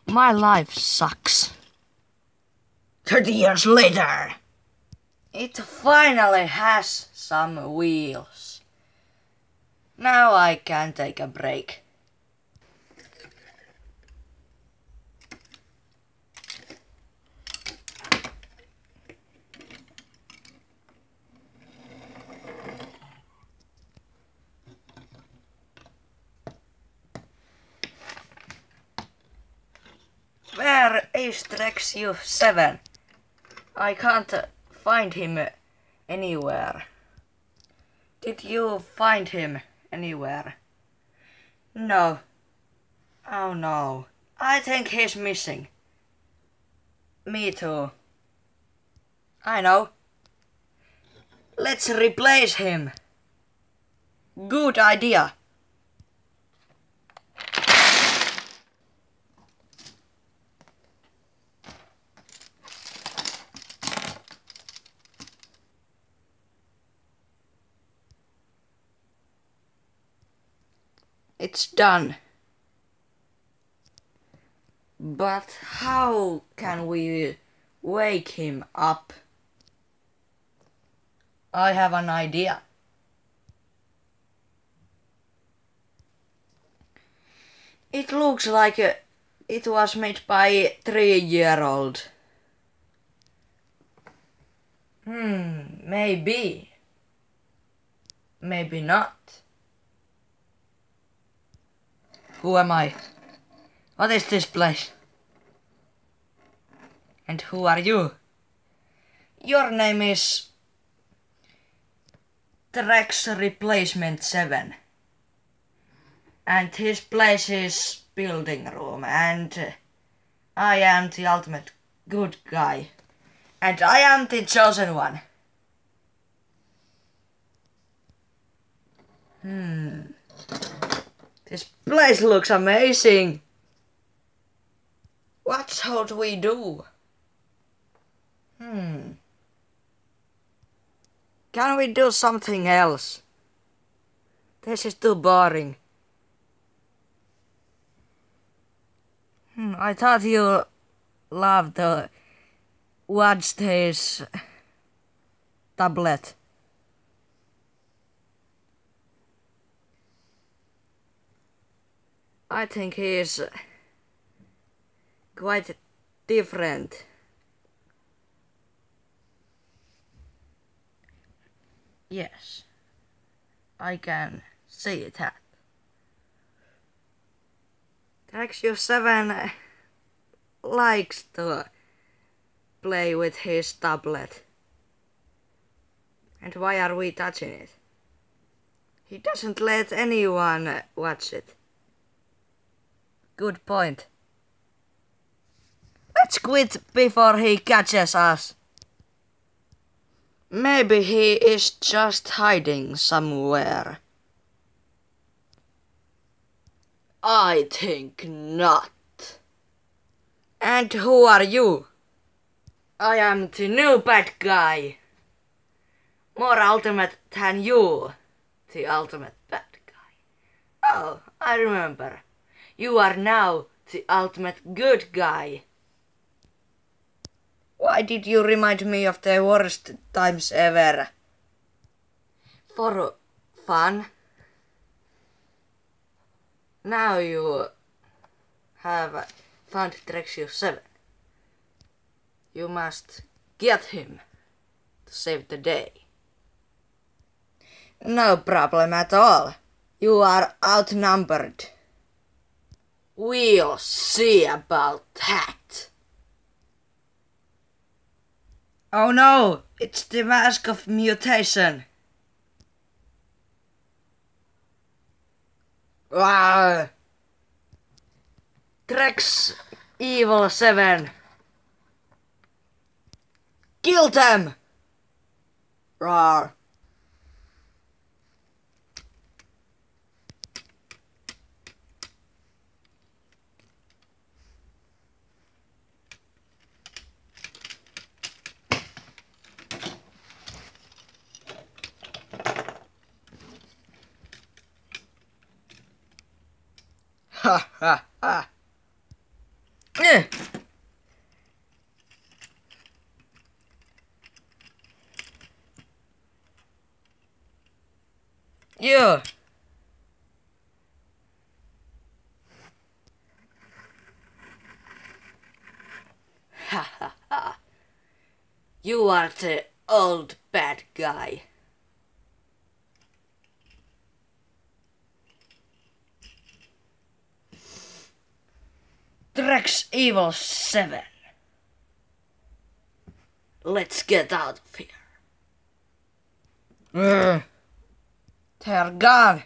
My life sucks. 30 years later. It finally has some wheels. Now I can take a break. Where is Drexel 7? I can't find him anywhere. Did you find him anywhere? No. Oh no. I think he's missing. Me too. I know. Let's replace him. Good idea. It's done. But how can we wake him up? I have an idea. It looks like it was made by a 3-year-old. Maybe. Maybe not. Who am I? What is this place? And who are you? Your name is Trex Replacement 7. And his place is building room, and I am the ultimate good guy. And I am the chosen one. This place looks amazing. What should we do? Can we do something else? This is too boring. I thought you loved to watch his tablet. I think he is quite different. Yes, I can see that. Drexel 7 likes to play with his tablet. And why are we touching it? He doesn't let anyone watch it. Good point. Let's quit before he catches us. Maybe he is just hiding somewhere. I think not. And who are you? I am the new bad guy. More ultimate than you, the ultimate bad guy. Oh, I remember. You are now the ultimate good guy. Why did you remind me of the worst times ever? For fun. Now you have found Drexel 7. You must get him to save the day. No problem at all. You are outnumbered. We'll see about that. Oh no, it's the mask of mutation. Trex Evil 7. Kill them! Rawr. Ha ha ha. You. Ha ha ha. You are the old bad guy. Drex Evil 7. Let's get out of here. They're gone.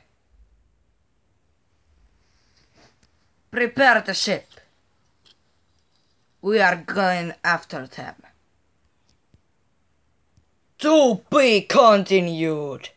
Prepare the ship. We are going after them. To be continued.